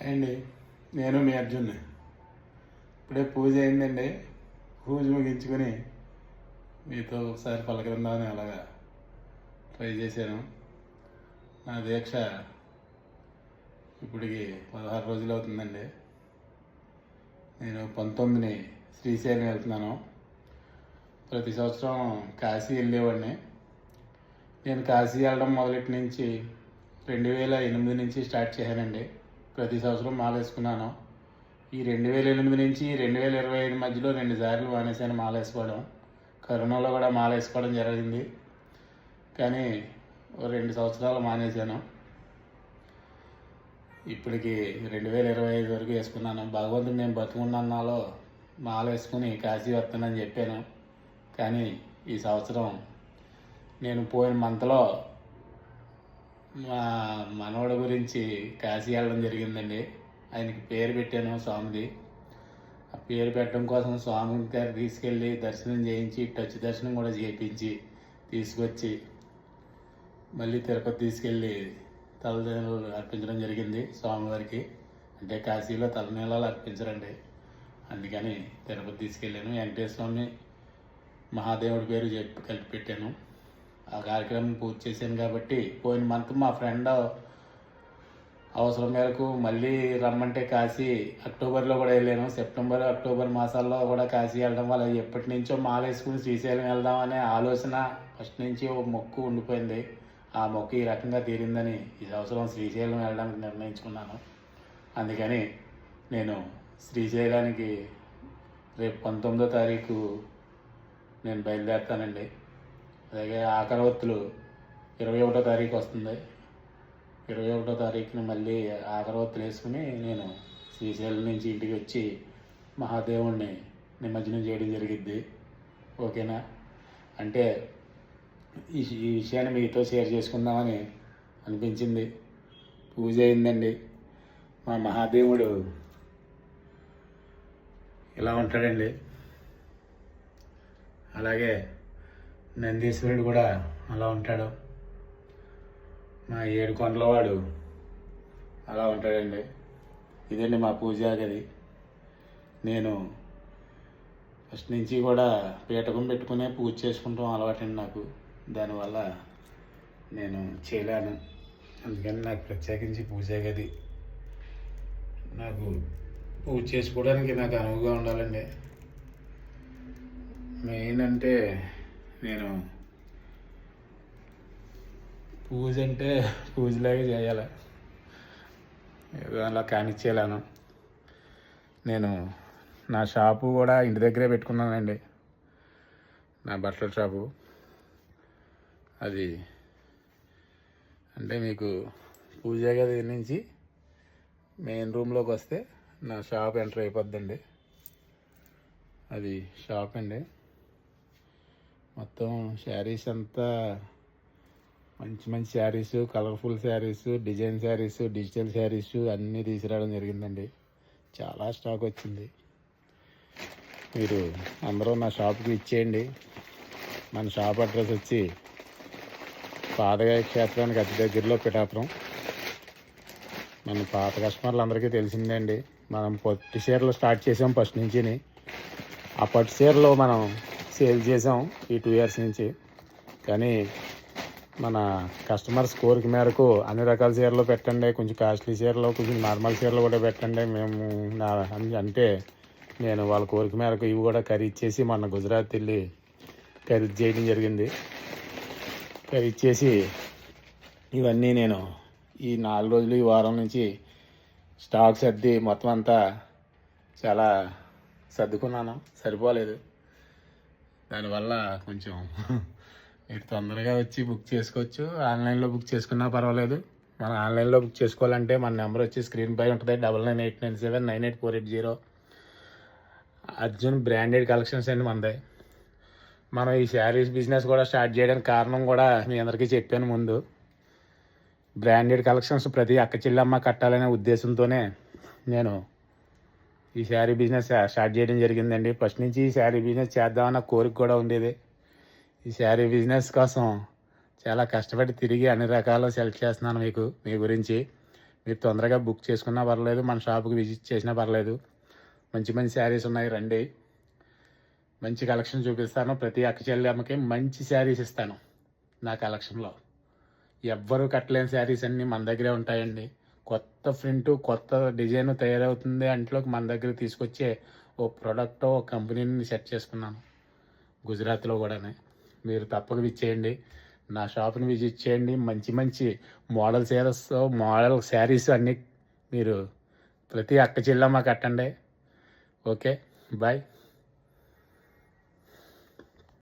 అండి, నేను మీ అర్జున్ని. ఇప్పుడే పూజ అయిందండి. పూజ ముగించుకొని మీతో ఒకసారి పలకరిందామని అలాగా ట్రై చేశాను. నా దీక్ష ఇప్పటికి 16 రోజులు అవుతుందండి. నేను 19ని శ్రీశైలం వెళ్తున్నాను. ప్రతి సంవత్సరం కాశీ వెళ్ళేవాడిని. నేను కాశీ వెళ్ళడం మొదలెట్టి నుంచి 2008 నుంచి స్టార్ట్ చేశానండి. ప్రతి సంవత్సరం మాల వేసుకున్నాను. ఈ 2008 నుంచి 2025 మధ్యలో 2 సార్లు మానేశాను మాల వేసుకోవడం. కరోనాలో కూడా మాల వేసుకోవడం జరిగింది, కానీ 2 సంవత్సరాలు మానేశాను. ఇప్పటికి 2025 వరకు వేసుకున్నాను. భగవంతుడు నేను బతుకున్నాలో మాల వేసుకుని కాశీ వస్తానని చెప్పాను. కానీ ఈ సంవత్సరం నేను పోయిన మంత్లో మా మనవడి గురించి కాశీ వెళ్ళడం జరిగిందండి. ఆయనకి పేరు పెట్టాను స్వామిది. ఆ పేరు పెట్టడం కోసం స్వామి గారు తీసుకెళ్ళి దర్శనం చేయించి, టచ్ దర్శనం కూడా చేయించి తీసుకొచ్చి మళ్ళీ తిరుపతి తీసుకెళ్ళి తలనీలాలు అర్పించడం జరిగింది స్వామివారికి. అంటే కాశీలో తలనీలాలు అర్పించరండి, అందుకని తిరుపతి తీసుకెళ్ళాను. వెంకటేశ్వర స్వామి మహాదేవుడి పేరు చెప్పి కలిపి పెట్టాను. ఆ కార్యక్రమం పూర్తి చేశాను. కాబట్టి పోయిన మంత్ మా ఫ్రెండ్ అవసరం మేరకు మళ్ళీ రమ్మంటే కాశీ అక్టోబర్లో కూడా వెళ్ళాను. సెప్టెంబర్, అక్టోబర్ మాసాల్లో కూడా కాశీ వెళ్ళడం వల్ల ఎప్పటి నుంచో మాల వేసుకుని శ్రీశైలం వెళ్దామనే ఆలోచన ఫస్ట్ నుంచి ఒక మొక్కు ఉండిపోయింది. ఆ మొక్కు ఈ రకంగా తీరిందని ఈ సంవత్సరం శ్రీశైలం వెళ్ళడానికి నిర్ణయించుకున్నాను. అందుకని నేను శ్రీశైలానికి రేపు 19వ తారీఖు నేను బయలుదేరుతానండి. అలాగే ఆఖరి ఒత్తులు 21వ తారీఖు వస్తుంది. 21వ తారీఖున మళ్ళీ ఆఖరి ఒత్తులు వేసుకుని నేను శ్రీశైలం నుంచి ఇంటికి వచ్చి మహాదేవుణ్ణి నిమజ్జనం చేయడం జరిగిద్ది. ఓకేనా? అంటే ఈ విషయాన్ని మీతో షేర్ చేసుకుందామని అనిపించింది. పూజ అయిందండి. మా మహాదేవుడు ఇలా ఉంటాడండి. అలాగే నందీశ్వరుడు కూడా అలా ఉంటాడు. మా ఏడుకొండలవాడు అలా ఉంటాడండి. ఇదండి మా పూజా గది. నేను ఫస్ట్ నుంచి కూడా పీఠకం పెట్టుకునే పూజ చేసుకుంటాం అలవాటండి నాకు. దానివల్ల నేను చేయలేను. అందుకని నాకు ప్రత్యేకించి పూజా గది, నాకు పూజ చేసుకోవడానికి నాకు అనువుగా ఉండాలండి. మెయిన్ అంటే నేను పూజ అంటే పూజలాగే చేయాలి, ఏదో అలా కానిచ్చేలాను. నేను నా షాపు కూడా ఇంటి దగ్గరే పెట్టుకున్నానండి, నా బట్టల షాపు. అది అంటే మీకు పూజ గది నుంచి మెయిన్ రూమ్లోకి వస్తే నా షాప్ ఎంటర్ అయిపోద్దండి. అది షాప్ అండి. మొత్తం శారీస్ అంతా మంచి మంచి saris, colourful saris, design saris, digital saris అన్నీ తీసుకురావడం జరిగిందండి. చాలా స్టాక్ వచ్చింది. మీరు అందరూ నా షాప్కి ఇచ్చేయండి. మన షాప్ అడ్రస్ వచ్చి పాదగాయ క్షేత్రానికి అతి దగ్గరలో పిఠాపురం. మన పాత కస్టమర్లు అందరికీ తెలిసిందే అండి. మనం పట్టు చీరలు స్టార్ట్ చేసాం ఫస్ట్ నుంచి. ఆ పట్టు చీరలో మనం సేల్ చేసాం ఈ 2 years నుంచి. కానీ మన కస్టమర్స్ కోరిక మేరకు అన్ని రకాల చీరలు పెట్టండి, కొంచెం కాస్ట్లీ చీరలు, కొంచెం నార్మల్ చీరలు కూడా పెట్టండి మేము అంటే నేను వాళ్ళ కోరిక మేరకు ఇవి కూడా ఖరీదు చేసి మొన్న గుజరాత్ వెళ్ళి ఖరీదు చేయడం జరిగింది. ఖరీదు చేసి ఇవన్నీ నేను ఈ 4 రోజులు ఈ వారం నుంచి స్టాక్ సర్ది మొత్తం అంతా చాలా సర్దుకున్నాను. సరిపోలేదు. దానివల్ల కొంచెం మీరు తొందరగా వచ్చి బుక్ చేసుకోవచ్చు. ఆన్లైన్లో బుక్ చేసుకున్నా పర్వాలేదు. మనం ఆన్లైన్లో బుక్ చేసుకోవాలంటే మన నెంబర్ వచ్చి స్క్రీన్ పై ఉంటుంది, 9989799880. అర్జున్ బ్రాండెడ్ కలెక్షన్స్ అండి మనదే. మనం ఈ శారీస్ బిజినెస్ కూడా స్టార్ట్ చేయడానికి కారణం కూడా మీ అందరికీ చెప్పాను ముందు. బ్రాండెడ్ కలెక్షన్స్ ప్రతి అక్క చెల్లెమ్మ కట్టాలనే ఉద్దేశంతోనే నేను ఈ శారీ బిజినెస్ స్టార్ట్ చేయడం జరిగిందండి. ఫస్ట్ నుంచి ఈ శారీ బిజినెస్ చేద్దామన్న కోరిక కూడా ఉండేది. ఈ శారీ బిజినెస్ కోసం చాలా కష్టపడి తిరిగి అన్ని రకాలు సెలెక్ట్ చేస్తున్నాను మీ గురించి. మీరు తొందరగా బుక్ చేసుకున్నా పర్లేదు, మన షాప్కి విజిట్ చేసినా పర్లేదు. మంచి మంచి శారీస్ ఉన్నాయి, రండి. మంచి కలెక్షన్ చూపిస్తాను. ప్రతి అక్క చెల్లెమ్మకి మంచి శారీస్ ఇస్తాను. నా కలెక్షన్లో ఎవ్వరూ కట్టలేని శారీస్ అన్నీ మన దగ్గరే ఉంటాయండి. కొత్త ప్రింటు, కొత్త డిజైన్ తయారవుతుంది అంట్లోకి మన దగ్గర తీసుకొచ్చే ఓ ప్రోడక్ట్, ఓ కంపెనీని సెట్ చేసుకున్నాను గుజరాత్లో కూడానే. మీరు తప్పక విచ్చేయండి, నా షాప్ని విజిట్ చేయండి. మంచి మంచి మోడల్ శారీస్ అన్నీ మీరు ప్రతి అక్క చెల్లెమ్మ కట్టండి. Okay, bye.